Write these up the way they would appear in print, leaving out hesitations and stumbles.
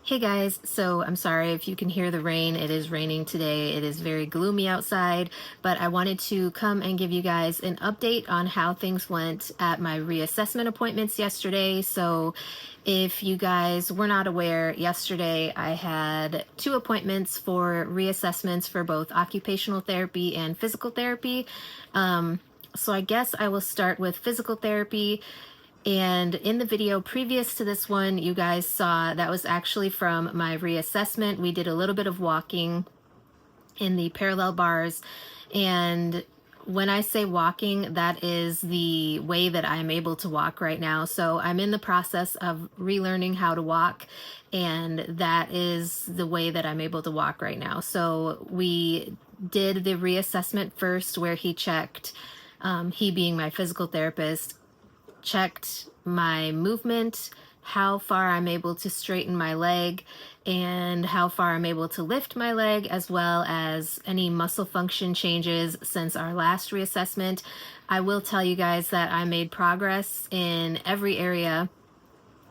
Hey guys, so I'm sorry if you can hear the rain. It is raining today. It is very gloomy outside, but I wanted to come and give you guys an update on how things went at my reassessment appointments yesterday. So, if you guys were not aware, yesterday I had two appointments for reassessments for both occupational therapy and physical therapy. Um, so, I guess I will start with physical therapy. And in the video previous to this one, you guys saw that was actually from my reassessment. We did a little bit of walking in the parallel bars. And when I say walking, that is the way that I'm able to walk right now. So I'm in the process of relearning how to walk, and that is the way that I'm able to walk right now. So we did the reassessment first, where he checked, he being my physical therapist, checked my movement, how far I'm able to straighten my leg, and how far I'm able to lift my leg, as well as any muscle function changes since our last reassessment. I will tell you guys that I made progress in every area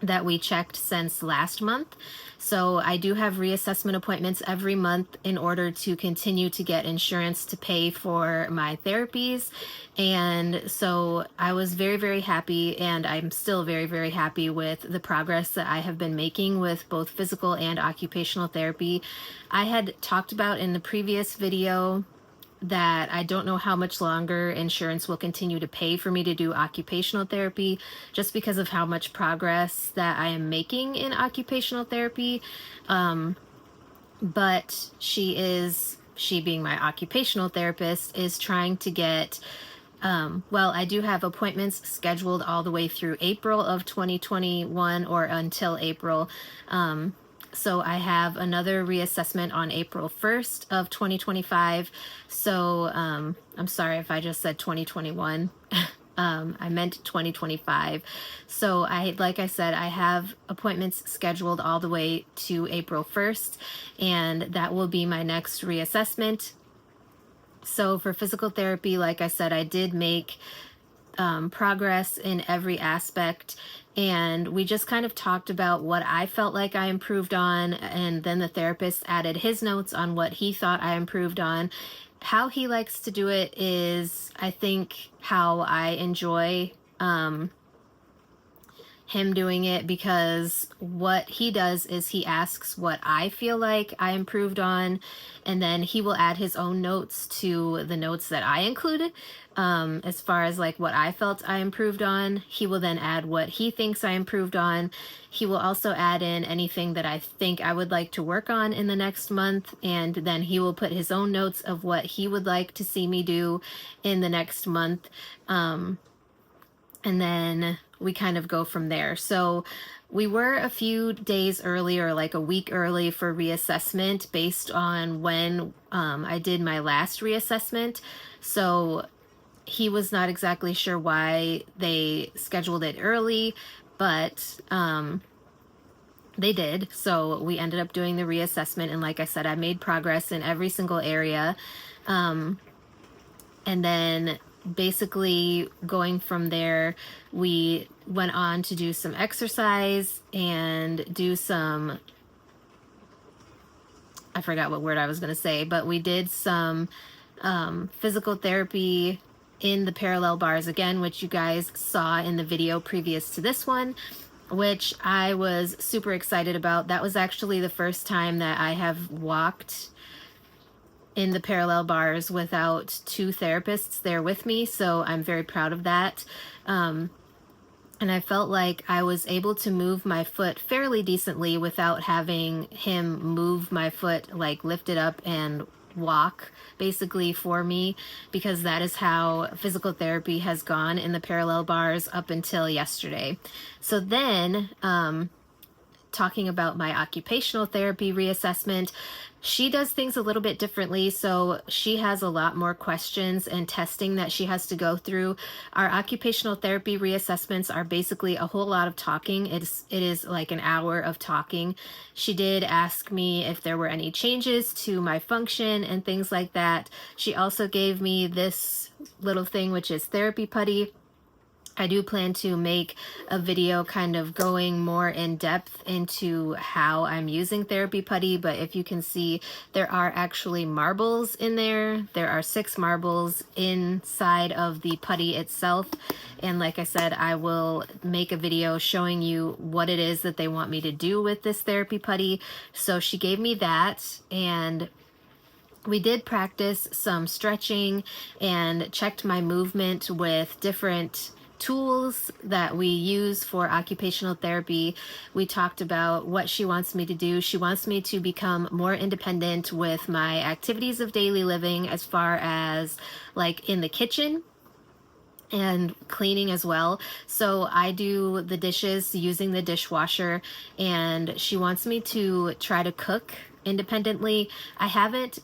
that we checked since last month. So I do have reassessment appointments every month in order to continue to get insurance to pay for my therapies. And so I was very, very happy, and I'm still very, very happy with the progress that I have been making with both physical and occupational therapy. I had talked about in the previous video that I don't know how much longer insurance will continue to pay for me to do occupational therapy, just because of how much progress that I am making in occupational therapy. Um, but she being my occupational therapist, is trying to get, well, I do have appointments scheduled all the way through April of 2021, or until April. So I have another reassessment on April 1st of 2025. So I'm sorry if I just said 2021. I meant 2025. So like I said, I have appointments scheduled all the way to April 1st, and that will be my next reassessment. So for physical therapy, like I said, I did make progress in every aspect. And we just kind of talked about what I felt like I improved on. And then the therapist added his notes on what he thought I improved on. How he likes to do it is, I think, how I enjoy him doing it, because what he does is he asks what I feel like I improved on, and then he will add his own notes to the notes that I included. As far as like what I felt I improved on, he will then add what he thinks I improved on. He will also add in anything that I think I would like to work on in the next month, and then he will put his own notes of what he would like to see me do in the next month. And then we kind of go from there. So we were a few days early, or like a week early, for reassessment based on when I did my last reassessment. So he was not exactly sure why they scheduled it early, but they did. So we ended up doing the reassessment. And like I said, I made progress in every single area. And then basically going from there, we went on to do some exercise and do some, I forgot what word I was going to say, but we did some physical therapy in the parallel bars again, which you guys saw in the video previous to this one, which I was super excited about. That was actually the first time that I have walked in the parallel bars without two therapists there with me. So I'm very proud of that. And I felt like I was able to move my foot fairly decently without having him move my foot, like lift it up and walk basically for me, because that is how physical therapy has gone in the parallel bars up until yesterday. So then, talking about my occupational therapy reassessment, she does things a little bit differently. So she has a lot more questions and testing that she has to go through. Our occupational therapy reassessments are basically a whole lot of talking. It is like an hour of talking. She did ask me if there were any changes to my function and things like that. She also gave me this little thing, which is Therapy Putty. I do plan to make a video kind of going more in depth into how I'm using Therapy Putty, but if you can see, there are actually marbles in there. There are 6 marbles inside of the putty itself. And like I said, I will make a video showing you what it is that they want me to do with this Therapy Putty. So she gave me that, and we did practice some stretching and checked my movement with different tools that we use for occupational therapy. We talked about what she wants me to do. She wants me to become more independent with my activities of daily living, as far as like in the kitchen and cleaning as well. So I do the dishes using the dishwasher, and she wants me to try to cook independently. I haven't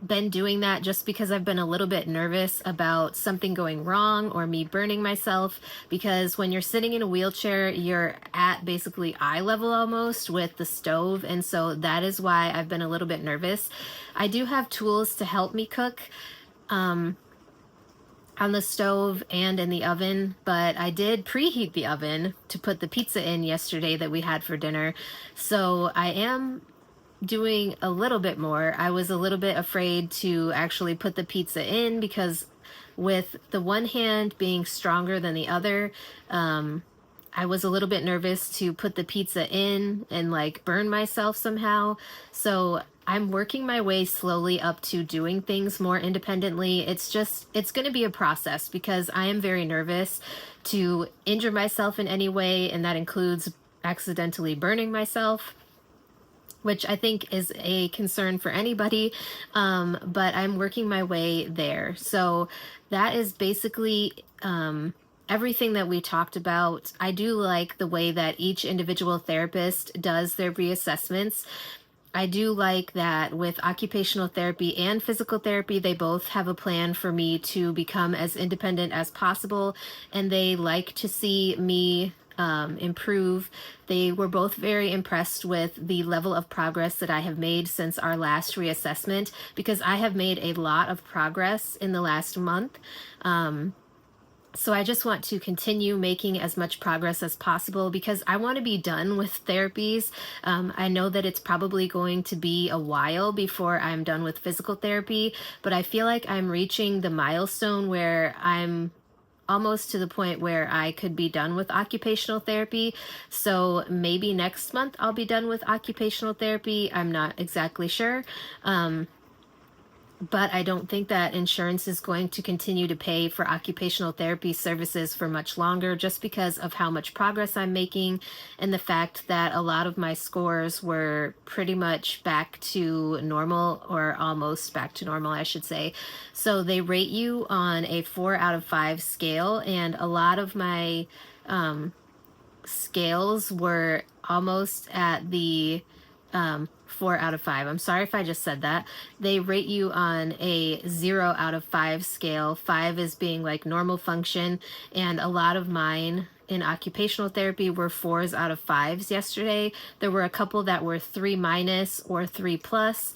been doing that just because I've been a little bit nervous about something going wrong or me burning myself, because when you're sitting in a wheelchair, you're at basically eye level almost with the stove, and so that is why I've been a little bit nervous. I do have tools to help me cook on the stove and in the oven, but I did preheat the oven to put the pizza in yesterday that we had for dinner. So I am doing a little bit more. I was a little bit afraid to actually put the pizza in because with the one hand being stronger than the other, I was a little bit nervous to put the pizza in and like burn myself somehow. So I'm working my way slowly up to doing things more independently. It's going to be a process because I am very nervous to injure myself in any way, and that includes accidentally burning myself, which I think is a concern for anybody, but I'm working my way there. So that is basically everything that we talked about. I do like the way that each individual therapist does their reassessments. I do like that with occupational therapy and physical therapy, they both have a plan for me to become as independent as possible, and they like to see me improve. They were both very impressed with the level of progress that I have made since our last reassessment, because I have made a lot of progress in the last month. So I just want to continue making as much progress as possible because I want to be done with therapies. I know that it's probably going to be a while before I'm done with physical therapy, but I feel like I'm reaching the milestone where I'm almost to the point where I could be done with occupational therapy. So maybe next month I'll be done with occupational therapy. I'm not exactly sure. But I don't think that insurance is going to continue to pay for occupational therapy services for much longer, just because of how much progress I'm making and the fact that a lot of my scores were pretty much back to normal, or almost back to normal, I should say. So they rate you on a 4 out of 5 scale, and a lot of my scales were almost at the 4 out of 5. I'm sorry if I just said that. They rate you on a 0 out of 5 scale. 5 is being like normal function, and a lot of mine in occupational therapy were 4s out of 5s yesterday. There were a couple that were 3 minus or 3 plus.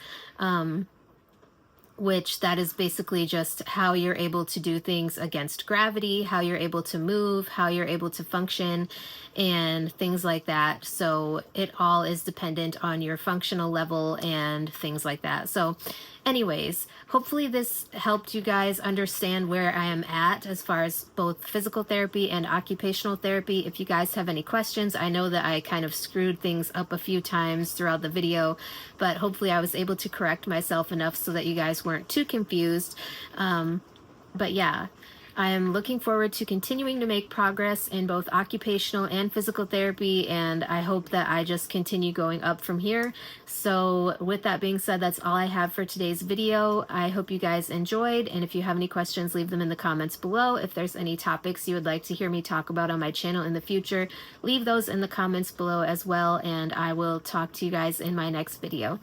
Which that is basically just how you're able to do things against gravity, how you're able to move, how you're able to function, and things like that. So it all is dependent on your functional level and things like that. So anyways, hopefully this helped you guys understand where I am at as far as both physical therapy and occupational therapy. If you guys have any questions, I know that I kind of screwed things up a few times throughout the video, but hopefully I was able to correct myself enough so that you guys weren't too confused. But yeah, I am looking forward to continuing to make progress in both occupational and physical therapy, and I hope that I just continue going up from here. So with that being said, that's all I have for today's video. I hope you guys enjoyed, and if you have any questions, leave them in the comments below. If there's any topics you would like to hear me talk about on my channel in the future, leave those in the comments below as well, and I will talk to you guys in my next video.